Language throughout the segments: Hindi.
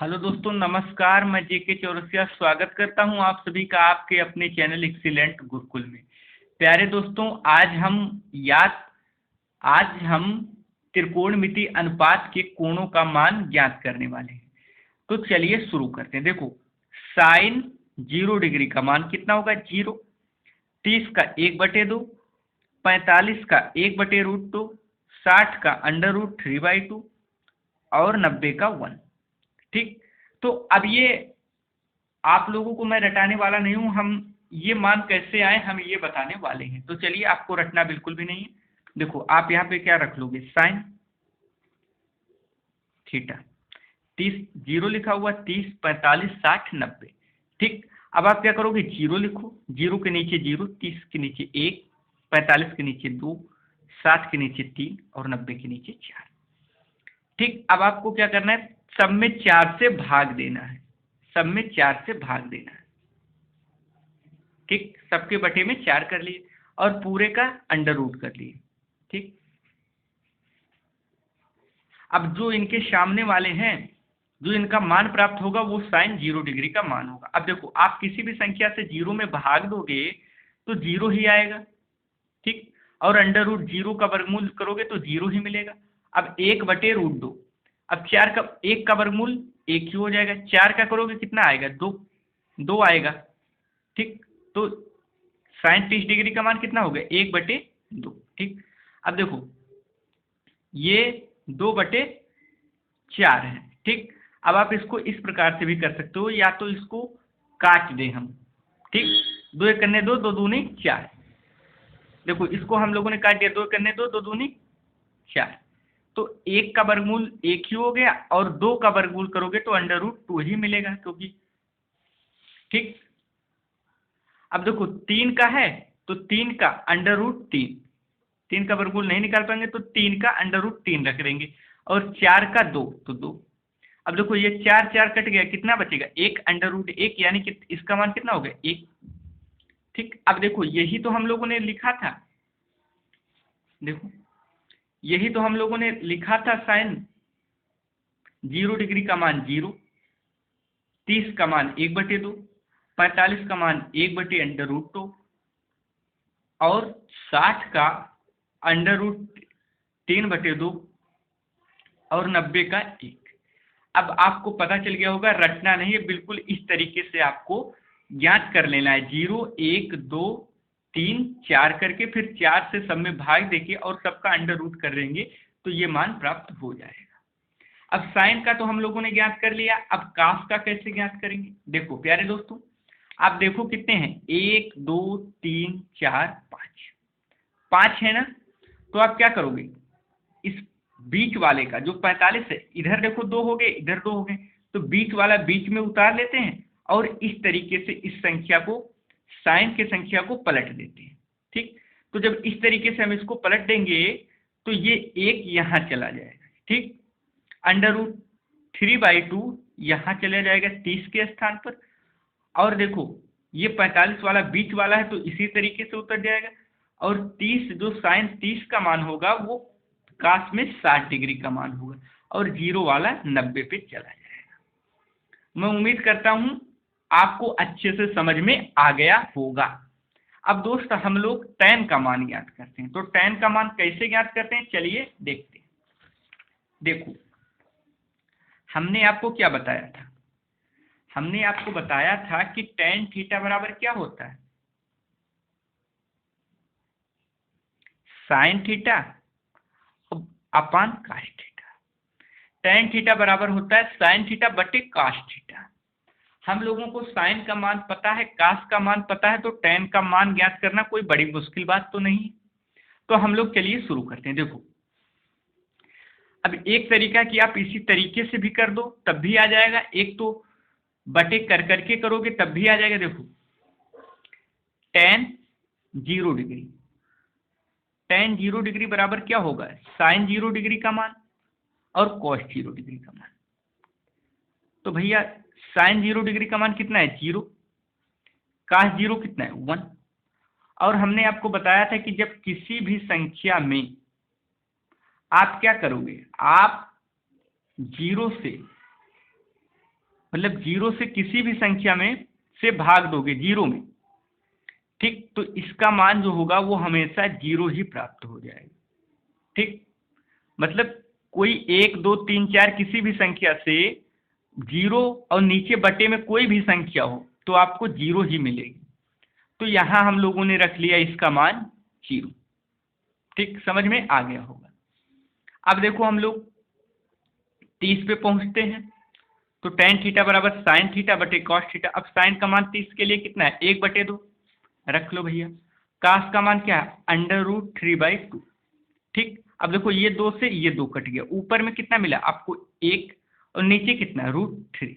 हेलो दोस्तों, नमस्कार। मैं जेके चौरसिया स्वागत करता हूं आप सभी का आपके अपने चैनल एक्सीलेंट गुरुकुल में। प्यारे दोस्तों, आज हम त्रिकोणमिति अनुपात के कोणों का मान ज्ञात करने वाले हैं। तो चलिए शुरू करते हैं। देखो, साइन 0 डिग्री का मान कितना होगा? 0। 30 का 1/2, 45 का 1/√2, 60 का √3/2 और 90 का 1। ठीक। तो अब ये आप लोगों को मैं रटाने वाला नहीं हूं। हम ये मान कैसे आए हम ये बताने वाले हैं। तो चलिए, आपको रटना बिल्कुल भी नहीं है। देखो, आप यहाँ पे क्या रख लोगे? Sine theta. 30 0 लिखा हुआ, 30, 45, 60, 90। ठीक। अब आप क्या करोगे? 0 लिखो, 0 के नीचे 0, 30 के नीचे 1, 45 के नीचे 2, 60 के नीचे 3 और 90 के नीचे 4। ठीक। अब आपको क्या करना है? सब में 4 से भाग देना है। सब में 4 से भाग देना है। ठीक। सबके बटे में 4 कर लिए और पूरे का अंडर रूट कर लिए। ठीक। अब जो इनके सामने वाले हैं, जो इनका मान प्राप्त होगा वो साइन 0 डिग्री का मान होगा। अब देखो, आप किसी भी संख्या से 0 में भाग दोगे तो 0 ही आएगा। ठीक। और अंडर रूट 0 का वर्गमूल करोगे तो 0 ही मिलेगा। अब 1/√2। अब 4 का 1 का वर्गमूल 1 ही हो जाएगा। 4 का करोगे कितना आएगा? 2। 2 आएगा। ठीक। तो साइन 30 डिग्री का मान कितना हो गया? 1/2। ठीक। अब देखो, ये 2/4 है। ठीक। अब आप इसको इस प्रकार से भी कर सकते हो, या तो इसको काट दें हम। ठीक। 2 1 करने 2, 2 दूनी 4। देखो, इसको हम लोगों ने काट दिया। 2 करने 2, 2 दूनी 4। तो 1 का वर्गमूल 1 ही हो गया और 2 का वर्गमूल करोगे तो √2 ही मिलेगा, क्योंकि ठीक। अब देखो, 3 का है तो 3 का √3। 3 का वर्गमूल नहीं निकाल पाएंगे तो 3 का √3 रख देंगे। और 4 का 2 तो 2। अब देखो, ये 4 4 कट गया, कितना बचेगा? 1 √1, यानी कि इसका मान कितना हो गया? 1। ठीक। अब देखो, यही तो हम लोगों ने लिखा था। देखो, यही तो हम लोगों ने लिखा था। साइन 0 डिग्री का मान 0, 30 का मान 1/2, 45 का मान 1/√2 और 60 का √3/2 और 90 का 1। अब आपको पता चल गया होगा, रटना नहीं है, बिल्कुल इस तरीके से आपको ज्ञात कर लेना है। 0 1 2 3 4 करके फिर 4 से सब में भाग देके और सबका अंडर रूट कर देंगे तो ये मान प्राप्त हो जाएगा। अब साइन का तो हम लोगों ने ज्ञात कर लिया। अब कास का कैसे ज्ञात करेंगे? देखो प्यारे दोस्तों, आप देखो कितने हैं? 1 2 3 4 5। 5 है ना? तो आप क्या करोगे? इस बीच वाले का जो 45 है, इधर देखो 2 हो गए, इधर 2 हो गए, तो बीच वाला बीच में उतार लेते हैं और इस तरीके से इस संख्या को, साइन के संख्या को पलट देते हैं। ठीक। तो जब इस तरीके से हम इसको पलट देंगे तो ये 1 यहाँ चला जाएगा। ठीक। √3/2 यहाँ चला जाएगा 30 के स्थान पर। और देखो, ये 45 वाला बीच वाला है तो इसी तरीके से उतर जाएगा। और 30, जो साइन 30 का मान होगा वो काश में 60 डिग्री का मान होगा और 0 वाला 90 पे चला जाएगा। मैं उम्मीद करता हूं आपको अच्छे से समझ में आ गया होगा। अब दोस्त, हम लोग tan का मान ज्ञात करते हैं। तो tan का मान कैसे ज्ञात करते हैं, चलिए देखते हैं। देखो, हमने आपको क्या बताया था? हमने आपको बताया था कि tan थीटा बराबर क्या होता है? साइन थीटा अपान काश थीटा। tan थीटा बराबर होता है साइन थीटा बटे काश थीटा। हम लोगों को साइन का मान पता है, काश का मान पता है, तो tan का मान ज्ञात करना कोई बड़ी मुश्किल बात तो नहीं। तो हम लोग चलिए शुरू करते हैं। देखो, अब एक तरीका कि आप इसी तरीके से भी कर दो तब भी आ जाएगा, एक तो बटे कर करके करोगे तब भी आ जाएगा। देखो, tan 0 डिग्री, tan 0 डिग्री बराबर क्या होगा? साइन 0 डिग्री का मान और cos 0 डिग्री का मान। तो भैया, साइन 0 डिग्री का मान कितना है? 0। cos 0 कितना है? 1। और हमने आपको बताया था कि जब किसी भी संख्या में आप क्या करोगे, आप 0 से मतलब जीरो से किसी भी संख्या में से भाग दोगे जीरो में, ठीक, तो इसका मान जो होगा वो हमेशा जीरो ही प्राप्त हो जाएगा। ठीक, मतलब कोई 1 2 3 4 किसी भी संख्या से जीरो और नीचे बटे में कोई भी संख्या हो तो आपको जीरो ही मिलेगी। तो यहाँ हम लोगों ने रख लिया इसका मान जीरो। ठीक, समझ में आ गया होगा। अब देखो हम लोग 30 पे पहुंचते हैं। तो टेन थीटा बराबर साइन थीटा बटे कॉस थीटा। अब साइन का मान 30 के लिए कितना है, 1/2 रख लो भैया। कास का मान क्या है, √3/2। ठीक, अब देखो ये 2 से ये 2 कट गया, ऊपर में कितना मिला आपको 1 और नीचे कितना √3,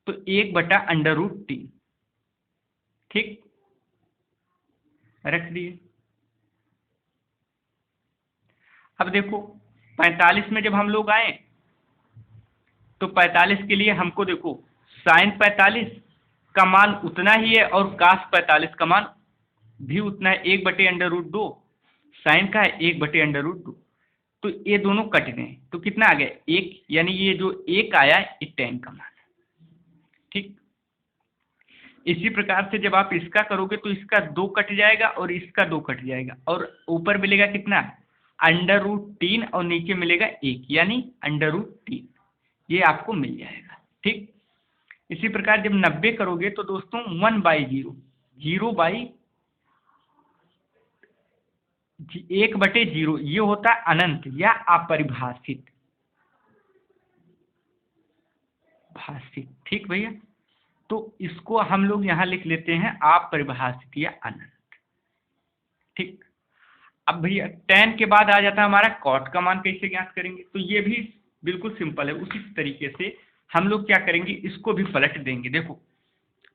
तो 1/√3। ठीक, रख दिए। अब देखो 45 में जब हम लोग आए तो 45 के लिए हमको देखो साइन 45 का मान उतना ही है और कास 45 का मान भी उतना है, 1/√2। साइन का है 1/√2, तो ये दोनों कट गए तो कितना आ गया 1, यानी ये जो 1 आया ये tan का मान है। ठीक, इसी प्रकार से जब आप इसका करोगे तो इसका 2 कट जाएगा और इसका 2 कट जाएगा और ऊपर मिलेगा कितना √3 और नीचे मिलेगा 1, यानी √3, ये आपको मिल जाएगा। ठीक, इसी प्रकार जब 90 करोगे तो दोस्तों 1/0, 1/0 ये होता है अनंत या अपरिभाषित भाषित। ठीक भैया, तो इसको हम लोग यहाँ लिख लेते हैं अपरिभाषित या अनंत। ठीक, अब भैया tan के बाद आ जाता है हमारा cot का मान कैसे ज्ञात करेंगे, तो ये भी बिल्कुल सिंपल है। उसी तरीके से हम लोग क्या करेंगे, इसको भी पलट देंगे। देखो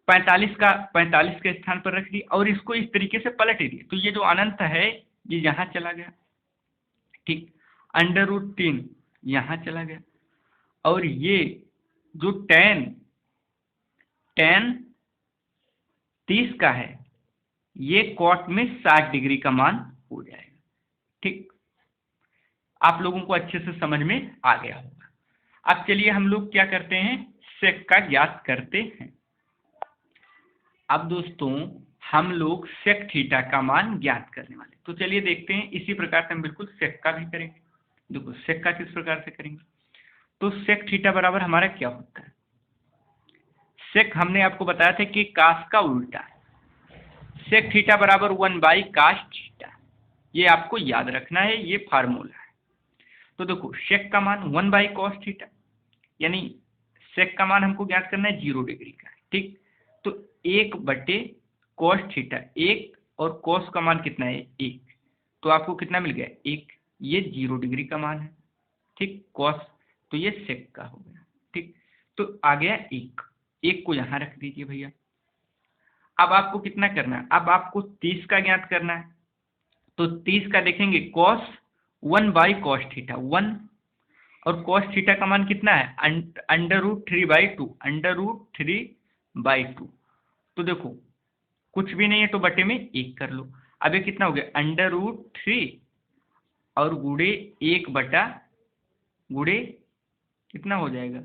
45 के स्थान पर रख दी और इसको इस तरीके से पलट दिए, तो ये जो अनंत है ये यहाँ चला गया। ठीक, √3 यहाँ चला गया और ये जो tan 30 का है ये cot में 60 डिग्री का मान हो जाएगा। ठीक, आप लोगों को अच्छे से समझ में आ गया होगा। अब चलिए हम लोग क्या करते हैं, sec का ज्ञात करते हैं। अब दोस्तों हम लोग sec थीटा का मान ज्ञात करने वाले, तो चलिए देखते हैं। इसी प्रकार से हम बिल्कुल sec का भी करेंगे। देखो sec का किस प्रकार से करेंगे, तो sec थीटा बराबर हमारा क्या होता है, sec हमने आपको बताया था कि कास का उल्टा है। sec थीटा बराबर 1/cos थीटा, ये आपको याद रखना है, ये फार्मूला है। तो देखो sec का मान 1/cos थीटा, यानी sec का मान हमको ज्ञात करना है 0 डिग्री का। ठीक, तो 1/cos थीटा 1 और cos का मान कितना है 1, तो आपको कितना मिल गया 1, ये 0 डिग्री का मान है। ठीक, cos तो ये sec का हो गया। ठीक, तो आ गया 1 को यहाँ रख दीजिए भैया। अब आपको कितना करना है, अब आपको 30 का ज्ञात करना है। तो 30 का देखेंगे cos 1/cos थीटा 1 और cos थीटा का मान कितना है √3/2। तो देखो कुछ भी नहीं है तो बटे में 1 कर लो। अब ये कितना हो गया √3 और गुड़े 1 गुड़े कितना हो जाएगा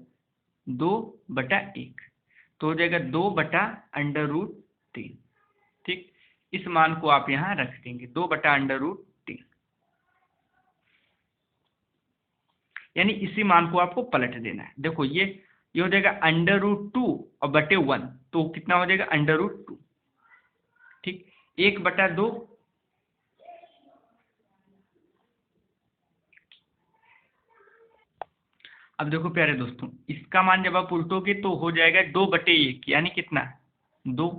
2/1, तो हो जाएगा 2/√3। ठीक, इस मान को आप यहाँ रख देंगे 2/√3, यानी इसी मान को आपको पलट देना है। देखो ये हो जाएगा √2 और बटे 1, तो कितना हो जाएगा √2। ठीक, 1/2 अब देखो प्यारे दोस्तों इसका मान जब आप उल्टोगे तो हो जाएगा 2/1, यानी कितना 2।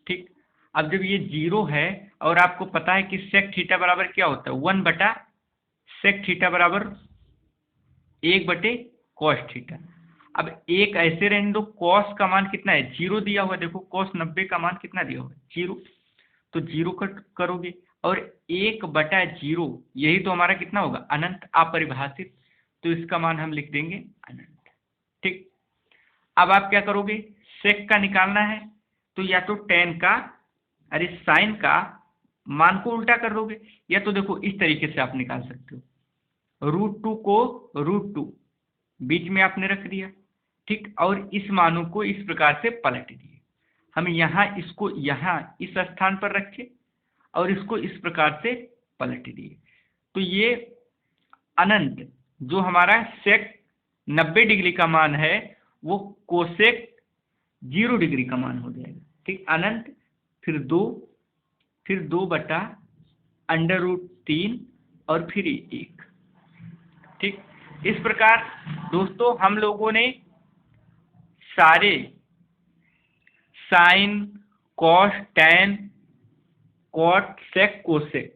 ठीक, अब जब ये 0 है और आपको पता है कि sec थीटा बराबर क्या होता है 1/sec थीटा बराबर 1/cos थीटा। अब एक ऐसे रहने दो, cos का मान कितना है 0 दिया हुआ है। देखो cos 90 का मान कितना दिया हुआ है 0, तो 0 करोगे और 1/0 यही तो हमारा कितना होगा अनंत अपरिभाषित, तो इसका मान हम लिख देंगे अनंत। ठीक, अब आप क्या करोगे sec का निकालना है तो या तो tan का अरे साइन का मान को उल्टा कर दोगे, या तो देखो इस तरीके से आप निकाल सकते हो, √2 को √2 बीच में आपने रख दिया। ठीक, और इस मानों को इस प्रकार से पलट दिए। हम यहाँ इसको यहाँ इस स्थान पर रखे और इसको इस प्रकार से पलट दिए, तो ये अनंत जो हमारा सेक 90 डिग्री का मान है वो कोसेक 0 डिग्री का मान हो जाएगा। ठीक, अनंत फिर 2 बटा √3 और फिर 1। ठीक, इस प्रकार दोस्तों हम लोगों ने सारे साइन, कॉस, टैन, कॉट, सेक, कोसेक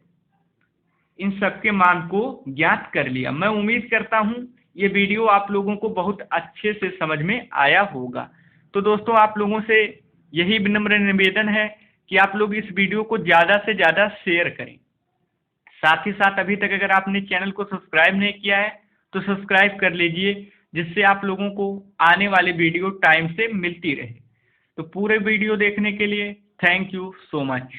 इन सबके मान को ज्ञात कर लिया। मैं उम्मीद करता हूं ये वीडियो आप लोगों को बहुत अच्छे से समझ में आया होगा। तो दोस्तों आप लोगों से यही विनम्र निवेदन है कि आप लोग इस वीडियो को ज़्यादा से ज़्यादा शेयर करें। साथ ही साथ अभी तक अगर आपने चैनल को सब्सक्राइब नहीं किया है तो सब्सक्राइब कर लीजिए, जिससे आप लोगों को आने वाले वीडियो टाइम से मिलती रहे। तो पूरे वीडियो देखने के लिए थैंक यू सो मच।